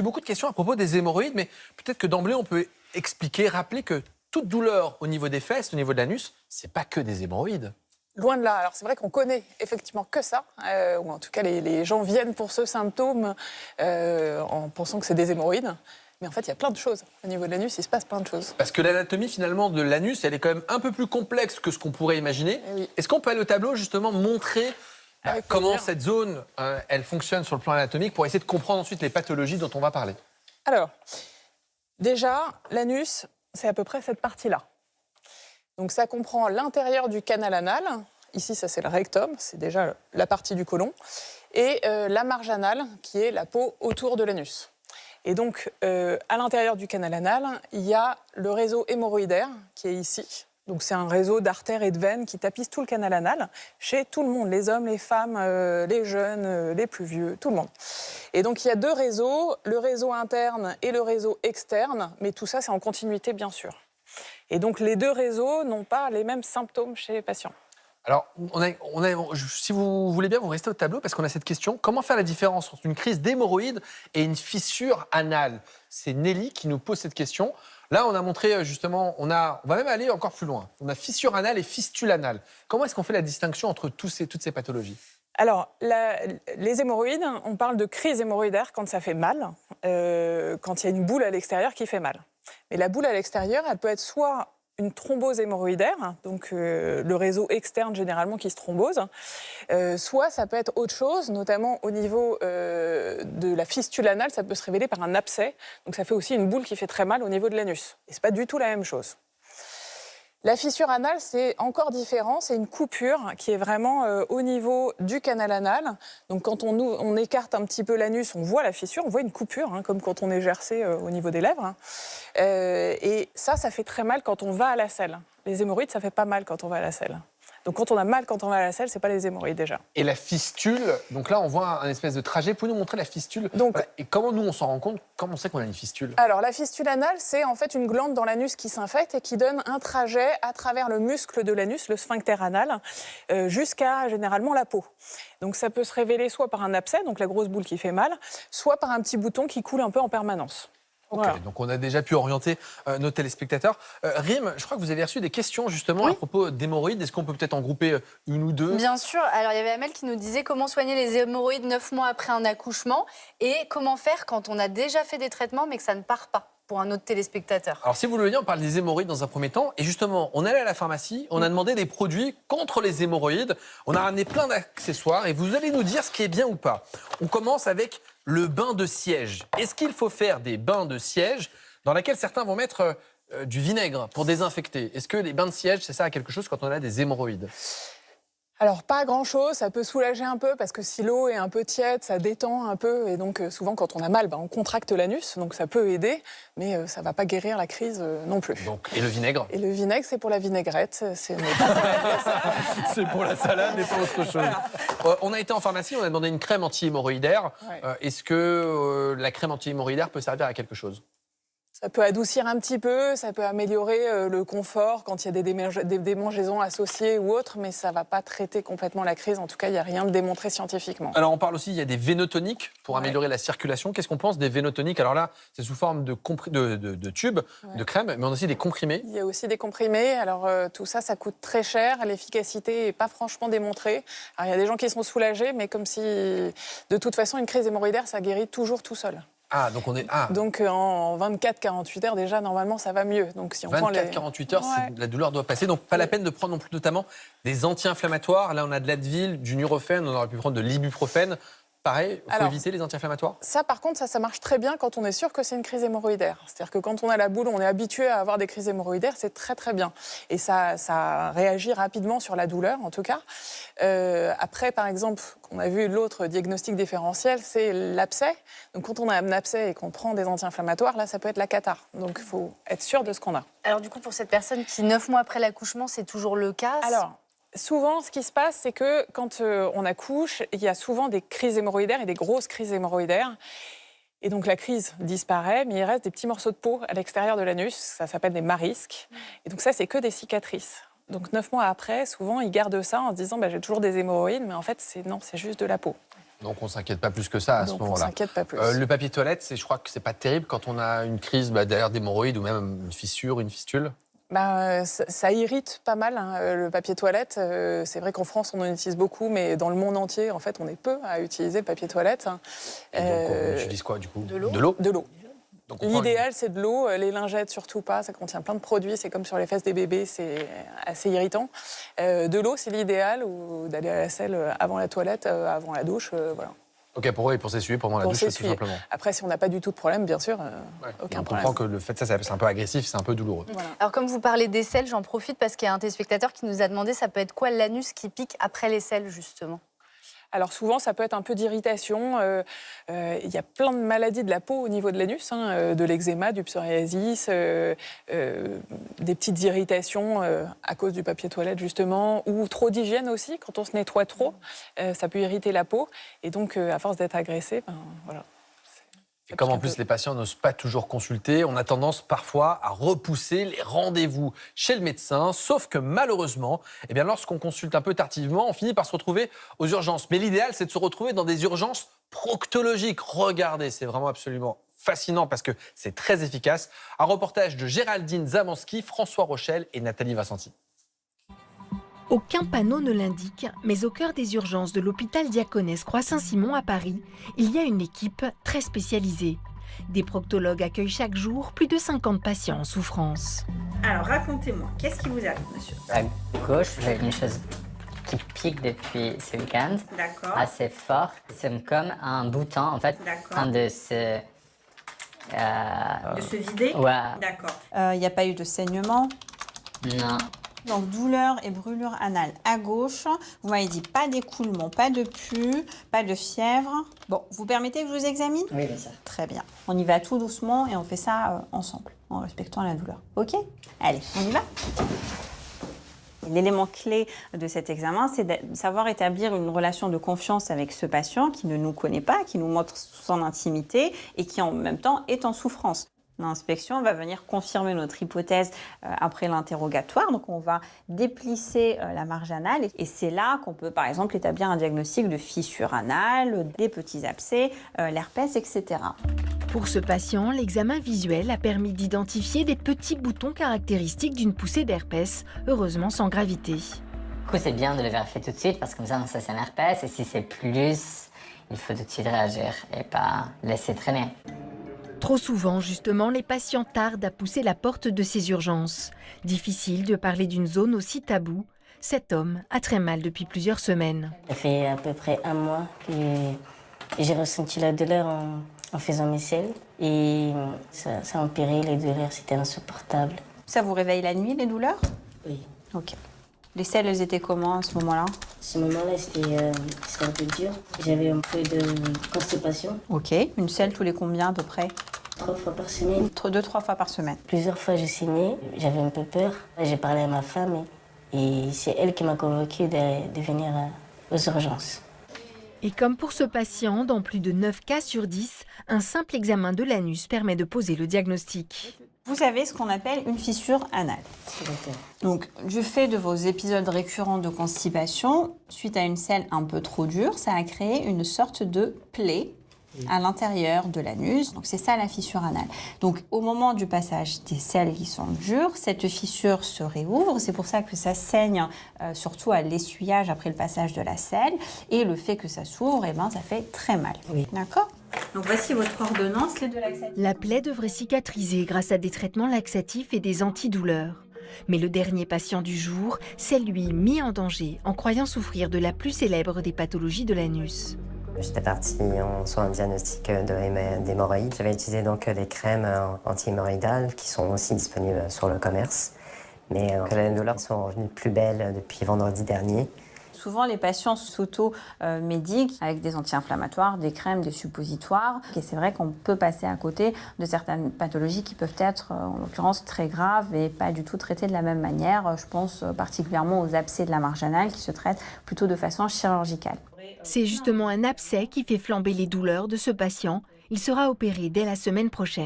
eu beaucoup de questions à propos des hémorroïdes, mais peut-être que d'emblée, on peut expliquer, rappeler que toute douleur au niveau des fesses, au niveau de l'anus, c'est pas que des hémorroïdes. Loin de là. Alors c'est vrai qu'on connaît effectivement que ça, ou en tout cas les gens viennent pour ce symptôme en pensant que c'est des hémorroïdes. Mais en fait, il y a plein de choses. Au niveau de l'anus, il se passe plein de choses. Parce que l'anatomie, finalement, de l'anus, elle est quand même un peu plus complexe que ce qu'on pourrait imaginer. Eh oui. Est-ce qu'on peut aller au tableau, justement, montrer Avec comment plaisir. cette zone, elle fonctionne sur le plan anatomique pour essayer de comprendre ensuite les pathologies dont on va parler? Alors, déjà, l'anus, c'est à peu près cette partie-là. Donc ça comprend l'intérieur du canal anal. Ici, ça c'est le rectum, c'est déjà la partie du côlon. Et la marge anale, qui est la peau autour de l'anus. Et donc, à l'intérieur du canal anal, il y a le réseau hémorroïdaire, qui est ici. Donc c'est un réseau d'artères et de veines qui tapisse tout le canal anal, chez tout le monde, les hommes, les femmes, les jeunes, les plus vieux, tout le monde. Et donc il y a deux réseaux, le réseau interne et le réseau externe, mais tout ça c'est en continuité bien sûr. Et donc les deux réseaux n'ont pas les mêmes symptômes chez les patients. Alors, si vous voulez bien, vous restez au tableau parce qu'on a cette question. Comment faire la différence entre une crise d'hémorroïdes et une fissure anale? C'est Nelly qui nous pose cette question. Là, on a montré justement, on va même aller encore plus loin. On a fissure anale et fistule anale. Comment est-ce qu'on fait la distinction entre toutes ces pathologies? Alors, les hémorroïdes, on parle de crise hémorroïdaire quand ça fait mal, quand il y a une boule à l'extérieur qui fait mal. Mais la boule à l'extérieur, elle peut être soit une thrombose hémorroïdaire, donc le réseau externe généralement qui se thrombose, soit ça peut être autre chose, notamment au niveau de la fistule anale, ça peut se révéler par un abcès, donc ça fait aussi une boule qui fait très mal au niveau de l'anus. Et c'est pas du tout la même chose. La fissure anale, c'est encore différent, c'est une coupure qui est vraiment au niveau du canal anal. Donc quand on écarte un petit peu l'anus, on voit la fissure, on voit une coupure, hein, comme quand on est gercé au niveau des lèvres. Et ça fait très mal quand on va à la selle. Les hémorroïdes, ça fait pas mal quand on va à la selle. Donc quand on a mal quand on va à la selle, c'est pas les hémorroïdes déjà. Et la fistule, donc là on voit un espèce de trajet. Pouvez-vous nous montrer la fistule? Donc, voilà. Et comment nous on s'en rend compte? Comment on sait qu'on a une fistule? Alors la fistule anale, c'est en fait une glande dans l'anus qui s'infecte et qui donne un trajet à travers le muscle de l'anus, le sphincter anal, jusqu'à généralement la peau. Donc ça peut se révéler soit par un abcès, donc la grosse boule qui fait mal, soit par un petit bouton qui coule un peu en permanence. Ok, Voilà. donc on a déjà pu orienter nos téléspectateurs. Rim, je crois que vous avez reçu des questions justement à propos d'hémorroïdes. Est-ce qu'on peut peut-être en grouper une ou deux? Bien sûr. Alors, il y avait Amel qui nous disait comment soigner les hémorroïdes 9 mois après un accouchement et comment faire quand on a déjà fait des traitements mais que ça ne part pas, pour un autre téléspectateur. Alors si vous le voulez bien, on parle des hémorroïdes dans un premier temps. Et justement, on allait à la pharmacie, on a demandé des produits contre les hémorroïdes. On a ramené plein d'accessoires et vous allez nous dire ce qui est bien ou pas. On commence avec le bain de siège. Est-ce qu'il faut faire des bains de siège dans lesquels certains vont mettre du vinaigre pour désinfecter? Est-ce que les bains de siège, ça sert à quelque chose quand on a des hémorroïdes? Alors pas grand-chose, ça peut soulager un peu parce que si l'eau est un peu tiède, ça détend un peu et donc souvent quand on a mal, on contracte l'anus, donc ça peut aider, mais ça va pas guérir la crise non plus. Donc, et le vinaigre? Et le vinaigre, c'est pour la vinaigrette, c'est C'est pour la salade et pas autre chose. On a été en pharmacie, on a demandé une crème anti-hémorroïdaire. Ouais. Est-ce que la crème anti-hémorroïdaire peut servir à quelque chose? Ça peut adoucir un petit peu, ça peut améliorer le confort quand il y a des démangeaisons associées ou autres, mais ça ne va pas traiter complètement la crise. En tout cas, il n'y a rien de démontré scientifiquement. Alors on parle aussi, il y a des vénotoniques pour améliorer la circulation. Qu'est-ce qu'on pense des vénotoniques? Alors là, c'est sous forme de tubes, de crème, mais on a aussi des comprimés. Il y a aussi des comprimés. Alors tout ça, ça coûte très cher. L'efficacité n'est pas franchement démontrée. Alors il y a des gens qui sont soulagés, mais comme si, de toute façon, une crise hémorroïdaire, ça guérit toujours tout seul. Ah, donc on est... Ah, Donc en 24-48 heures, déjà, normalement, ça va mieux. Donc si on prend 24-48 heures, la douleur doit passer. Donc pas la peine de prendre non plus notamment des anti-inflammatoires. Là, on a de l'Advil, du Nurofen, on aurait pu prendre de l'ibuprofène. Pareil, il faut éviter les anti-inflammatoires? Ça, par contre, ça marche très bien quand on est sûr que c'est une crise hémorroïdaire. C'est-à-dire que quand on a la boule, on est habitué à avoir des crises hémorroïdaires, c'est très très bien. Et ça réagit rapidement sur la douleur, en tout cas. Après, par exemple, on a vu l'autre diagnostic différentiel, c'est l'abcès. Donc quand on a un abcès et qu'on prend des anti-inflammatoires, là, ça peut être la cathare. Donc il faut être sûr de ce qu'on a. Alors du coup, pour cette personne qui, 9 mois après l'accouchement, c'est toujours le cas? Alors, souvent, ce qui se passe, c'est que quand on accouche, il y a souvent des crises hémorroïdaires et des grosses crises hémorroïdaires. Et donc la crise disparaît, mais il reste des petits morceaux de peau à l'extérieur de l'anus. Ça s'appelle des marisques. Et donc ça, c'est que des cicatrices. Donc 9 mois après, souvent, ils gardent ça en se disant j'ai toujours des hémorroïdes, mais en fait, c'est juste de la peau. Donc on ne s'inquiète pas plus que ça à ce Donc on moment-là. s'inquiète pas plus. Le papier toilette, je crois que c'est pas terrible quand on a une crise derrière d'hémorroïdes ou même une fissure, une fistule. Ça irrite pas mal, hein, le papier toilette. C'est vrai qu'en France, on en utilise beaucoup, mais dans le monde entier, en fait, on est peu à utiliser le papier toilette. Et donc on utilise quoi du coup? De l'eau. De l'eau. De l'eau. Donc, on prend L'idéal, c'est de l'eau. Les lingettes, surtout pas. Ça contient plein de produits. C'est comme sur les fesses des bébés. C'est assez irritant. De l'eau, c'est l'idéal. Ou d'aller à la selle avant la toilette, avant la douche. Voilà. Ok, pour eux et pour s'essuyer pendant la Pour douche, tout s'essuyer. simplement. Après, si on n'a pas du tout de problème, bien sûr, aucun On problème. comprend que le fait de ça, c'est un peu agressif, c'est un peu douloureux. Voilà. Alors comme vous parlez des selles, j'en profite parce qu'il y a un téléspectateur qui nous a demandé ça peut être quoi l'anus qui pique après les selles justement. Alors souvent, ça peut être un peu d'irritation. Il y a plein de maladies de la peau au niveau de l'anus, hein, de l'eczéma, du psoriasis, des petites irritations à cause du papier toilette justement, ou trop d'hygiène aussi. Quand on se nettoie trop, ça peut irriter la peau. Et donc, à force d'être agressé, voilà. Et comme en plus les patients n'osent pas toujours consulter, on a tendance parfois à repousser les rendez-vous chez le médecin, sauf que malheureusement, lorsqu'on consulte un peu tardivement, on finit par se retrouver aux urgences. Mais l'idéal, c'est de se retrouver dans des urgences proctologiques. Regardez, c'est vraiment absolument fascinant parce que c'est très efficace. Un reportage de Géraldine Zamanski, François Rochelle et Nathalie Vincenti. Aucun panneau ne l'indique, mais au cœur des urgences de l'hôpital Diaconès Croix-Saint-Simon à Paris, il y a une équipe très spécialisée. Des proctologues accueillent chaque jour plus de 50 patients en souffrance. Alors racontez-moi, qu'est-ce qui vous arrive, monsieur? À gauche, j'ai une chose qui pique depuis ce week-end, D'accord. assez fort. C'est comme un bouton, en fait, D'accord. en train de se... De se vider? Ouais, D'accord. Il n'y a pas eu de saignement? non. Donc douleur et brûlure anale à gauche. Vous m'avez dit pas d'écoulement, pas de pus, pas de fièvre. Bon, vous permettez que je vous examine? Oui, bien sûr. Très bien. On y va tout doucement et on fait ça ensemble, en respectant la douleur. Ok? Allez, on y va? L'élément clé de cet examen, c'est de savoir établir une relation de confiance avec ce patient qui ne nous connaît pas, qui nous montre son intimité et qui en même temps est en souffrance. L'inspection va venir confirmer notre hypothèse après l'interrogatoire. Donc, on va déplisser la marge anale et c'est là qu'on peut, par exemple, établir un diagnostic de fissure anale, des petits abcès, l'herpès, etc. Pour ce patient, l'examen visuel a permis d'identifier des petits boutons caractéristiques d'une poussée d'herpès, heureusement sans gravité. Du coup, c'est bien de le vérifier tout de suite parce que comme ça c'est un herpès. Et si c'est plus, il faut tout de suite réagir et pas laisser traîner. Trop souvent, justement, les patients tardent à pousser la porte de ces urgences. Difficile de parler d'une zone aussi taboue. Cet homme a très mal depuis plusieurs semaines. Ça fait à peu près un mois que j'ai ressenti la douleur en faisant mes selles. Et ça a empiré, les douleurs, c'était insupportable. Ça vous réveille la nuit, les douleurs? Oui. Ok. Les selles, elles étaient comment à ce moment-là? À ce moment-là, c'était un peu dur. J'avais un peu de constipation. Ok. Une selle tous les combien à peu près? 3 fois par semaine. 2-3 fois par semaine. Plusieurs fois, j'ai saigné. J'avais un peu peur. J'ai parlé à ma femme et c'est elle qui m'a convaincue de venir aux urgences. Et comme pour ce patient, dans plus de 9 cas sur 10, un simple examen de l'anus permet de poser le diagnostic. Vous avez ce qu'on appelle une fissure anale. Donc, du fait de vos épisodes récurrents de constipation, suite à une selle un peu trop dure, ça a créé une sorte de plaie à l'intérieur de l'anus. Donc, c'est ça la fissure anale. Donc, au moment du passage des selles qui sont dures, cette fissure se réouvre. C'est pour ça que ça saigne, surtout à l'essuyage après le passage de la selle. Et le fait que ça s'ouvre, ça fait très mal. Oui. D'accord? Donc, voici votre ordonnance, les 2 laxatifs. La plaie devrait cicatriser grâce à des traitements laxatifs et des antidouleurs. Mais le dernier patient du jour s'est lui mis en danger en croyant souffrir de la plus célèbre des pathologies de l'anus. J'étais partie sur un diagnostic d'hémorroïdes. J'avais utilisé donc des crèmes anti-hémorroïdales qui sont aussi disponibles sur le commerce. Mais les douleurs sont revenues plus belles depuis vendredi dernier. Souvent, les patients s'auto-médiquent avec des anti-inflammatoires, des crèmes, des suppositoires. Et c'est vrai qu'on peut passer à côté de certaines pathologies qui peuvent être, en l'occurrence, très graves et pas du tout traitées de la même manière. Je pense particulièrement aux abcès de la marge anale qui se traitent plutôt de façon chirurgicale. C'est justement un abcès qui fait flamber les douleurs de ce patient. Il sera opéré dès la semaine prochaine.